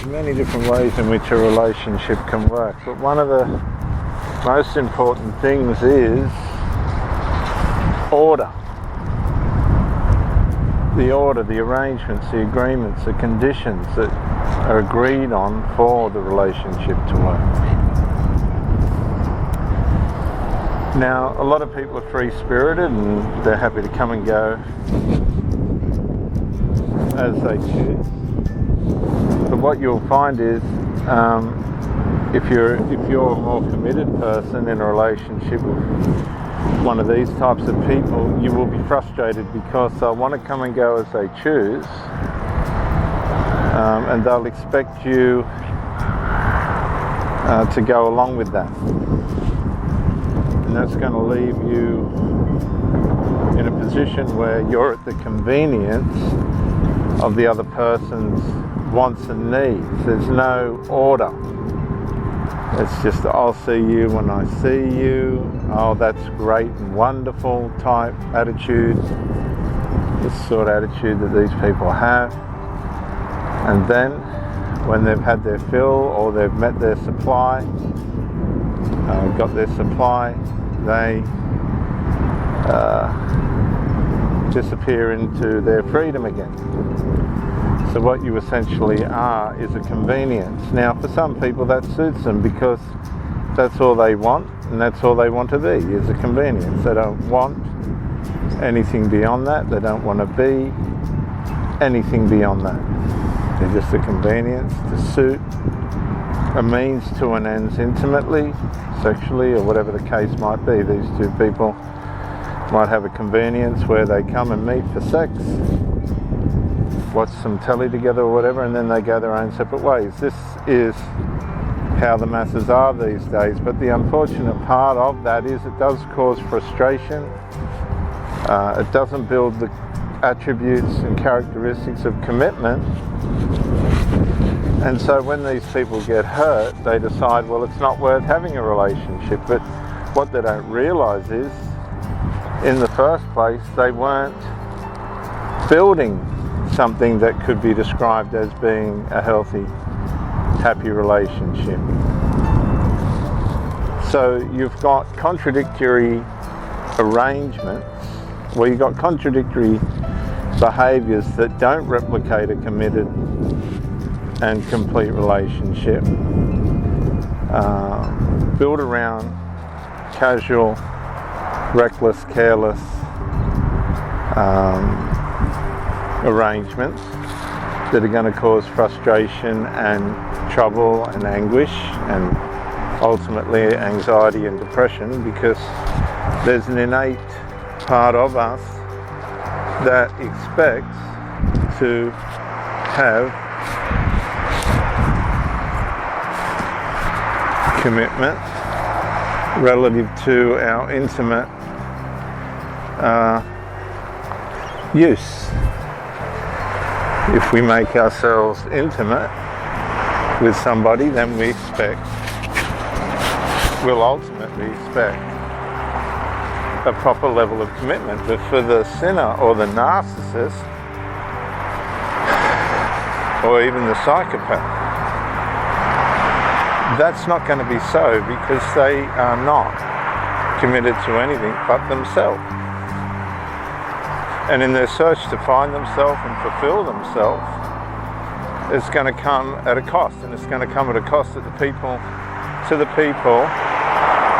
many different ways in which a relationship can work, but one of the most important things is order. The order, the arrangements, the agreements, the conditions that are agreed on for the relationship to work. Now, a lot of people are free-spirited and they're happy to come and go as they choose. But what you'll find is, if you're a more committed person in a relationship with one of these types of people, you will be frustrated because they'll want to come and go as they choose, and they'll expect you to go along with that. And that's going to leave you in a position where you're at the convenience of the other person's wants and needs. There's no order. It's just, I'll see you when I see you. Oh, that's great and wonderful type attitude. This sort of attitude that these people have. And then, when they've had their fill or they've met their supply, got their supply, they disappear into their freedom again. So what you essentially are is a convenience. Now, for some people that suits them because that's all they want, and that's all they want to be, is a convenience. They don't want anything beyond that. They don't want to be anything beyond that. They're just a convenience to suit a means to an ends intimately, sexually, or whatever the case might be. These two people might have a convenience where they come and meet for sex, watch some telly together or whatever, and then they go their own separate ways. This is how the masses are these days, but the unfortunate part of that is it does cause frustration. It doesn't build the attributes and characteristics of commitment, and so when these people get hurt, they decide, well, it's not worth having a relationship. But what they don't realise is, in the first place, they weren't building something that could be described as being a healthy, happy relationship. So you've got contradictory arrangements, where you've got contradictory behaviours that don't replicate a committed and complete relationship, built around casual, reckless, careless arrangements that are going to cause frustration and trouble and anguish and ultimately anxiety and depression, because there's an innate part of us that expects to have commitment relative to our intimate use. If we make ourselves intimate with somebody, then we'll ultimately expect a proper level of commitment. But for the sinner or the narcissist, or even the psychopath, that's not going to be so, because they are not committed to anything but themselves. And in their search to find themselves and fulfill themselves, it's going to come at a cost, and it's going to come at a cost to the people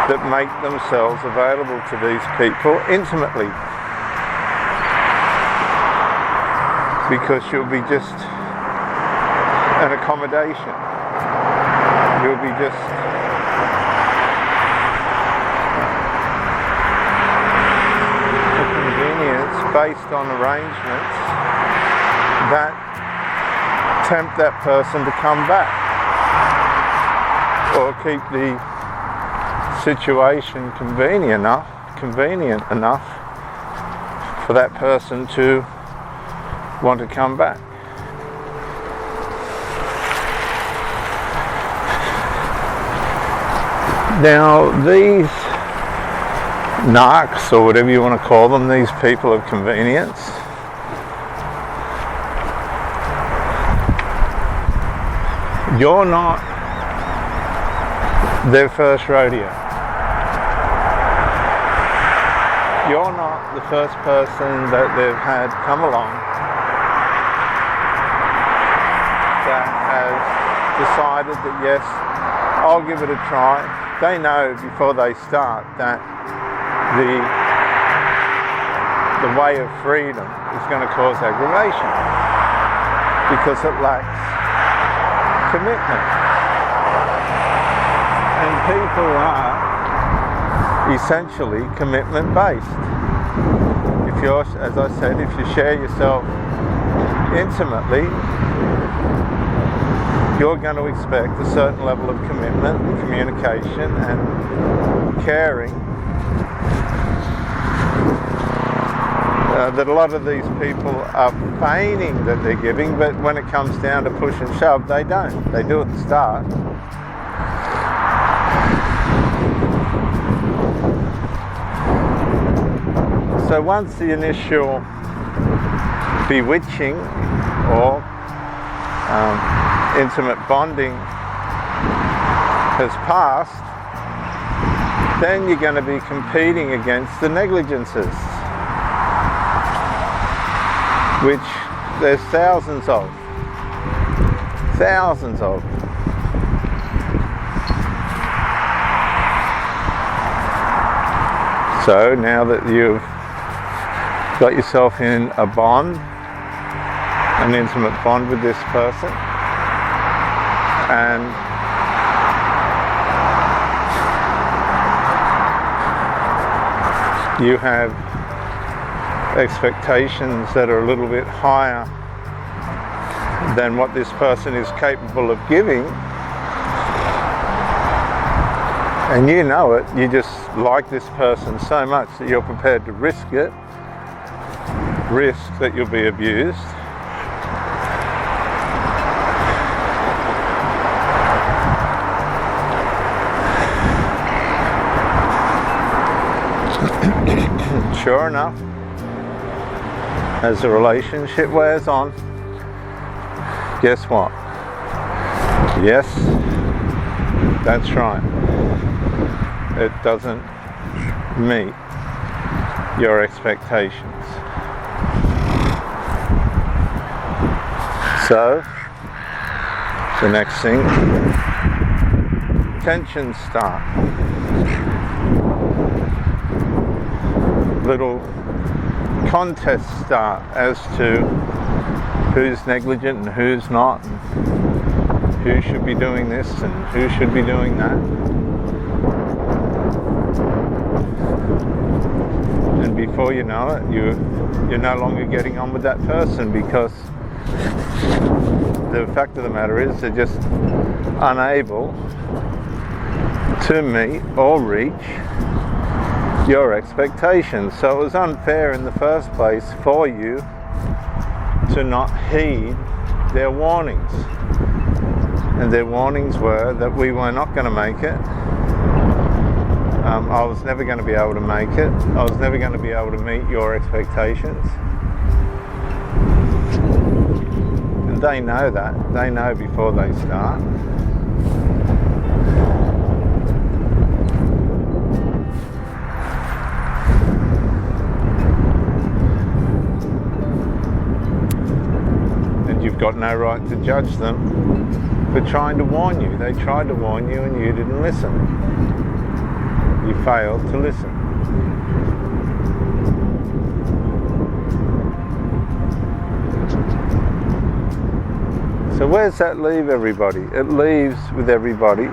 that make themselves available to these people intimately. Because you'll be just an accommodation. You'll be just a convenience based on arrangements that tempt that person to come back, or keep the situation convenient enough for that person to want to come back. Now, these narcs, or whatever you want to call them, these people of convenience, You're not their first rodeo. You're not the first person that they've had come along that has decided that yes, I'll give it a try. They know before they start that the way of freedom is going to cause aggravation because it lacks commitment. And people are essentially commitment based. If you're, as I said, if you share yourself intimately, you're going to expect a certain level of commitment and communication and caring that a lot of these people are feigning that they're giving, but when it comes down to push and shove, they don't. They do at the start. So once the initial bewitching or intimate bonding has passed, then you're going to be competing against the negligences, which there's thousands of. So now that you've got yourself in a bond, an intimate bond with this person, and you have expectations that are a little bit higher than what this person is capable of giving, and you know it, you just like this person so much that you're prepared to risk that you'll be abused, sure enough, as the relationship wears on, guess what? Yes, that's right. It doesn't meet your expectations. So, the next thing, tensions start. Little contests start as to who's negligent and who's not, and who should be doing this and who should be doing that. And before you know it, you're no longer getting on with that person because the fact of the matter is they're just unable to meet or reach your expectations. So it was unfair in the first place for you to not heed their warnings. And their warnings were that we were not going to make it. I was never going to be able to make it. I was never going to be able to meet your expectations. And they know that. They know before they start. And you've got no right to judge them for trying to warn you. They tried to warn you and you didn't listen. You failed to listen. So where's that leave everybody? It leaves with everybody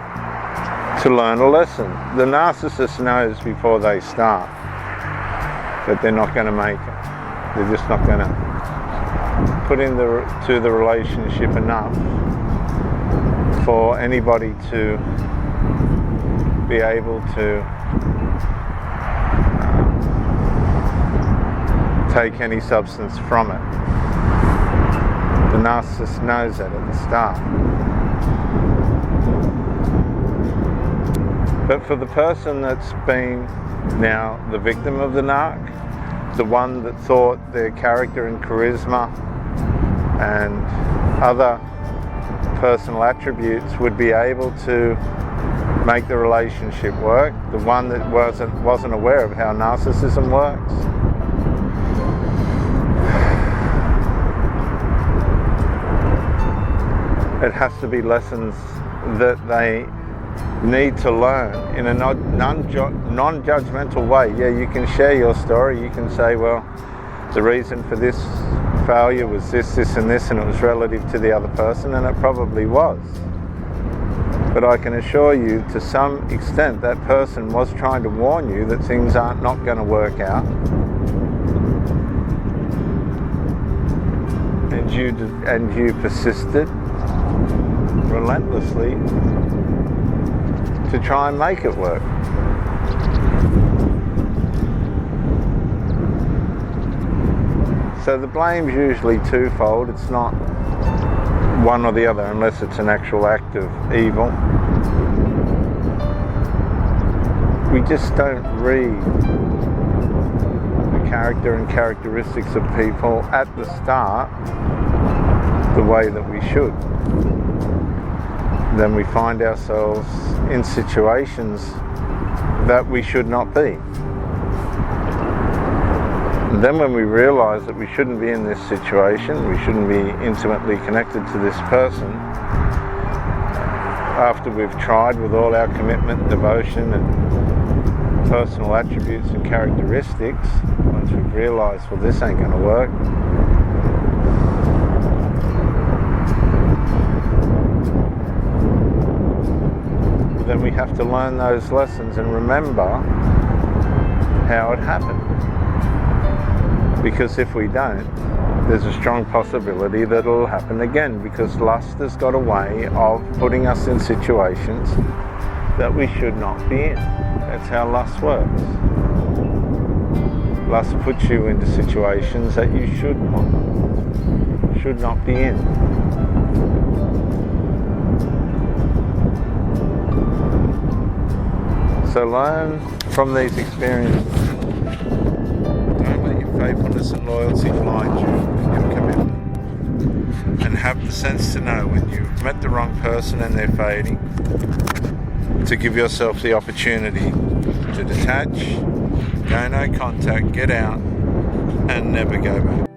to learn a lesson. The narcissist knows before they start that they're not going to make it. They're just not going to put into the relationship enough for anybody to be able to take any substance from it. The narcissist knows that at the start. But for the person that's been now the victim of the narc, the one that thought their character and charisma and other personal attributes would be able to make the relationship work. The one that wasn't aware of how narcissism works. It has to be lessons that they need to learn in a non-judgmental way. Yeah, you can share your story. You can say, well, the reason for this failure was this, this and this, and it was relative to the other person, and it probably was. But I can assure you, to some extent, that person was trying to warn you that things aren't not going to work out. And you persisted relentlessly to try and make it work. So the blame's usually twofold. It's not one or the other unless it's an actual act of evil. We just don't read the character and characteristics of people at the start the way that we should. Then we find ourselves in situations that we should not be. And then when we realise that we shouldn't be in this situation, we shouldn't be intimately connected to this person, after we've tried with all our commitment, devotion and personal attributes and characteristics, once we've realised, well, this ain't going to work, then we have to learn those lessons and remember how it happened. Because if we don't, there's a strong possibility that it'll happen again, because lust has got a way of putting us in situations that we should not be in. That's how lust works. Lust puts you into situations that you should not be in. So learn from these experiences. Don't let your faithfulness and loyalty blind you in your commitment. And have the sense to know when you've met the wrong person and they're fading, to give yourself the opportunity to detach, go no contact, get out, and never go back.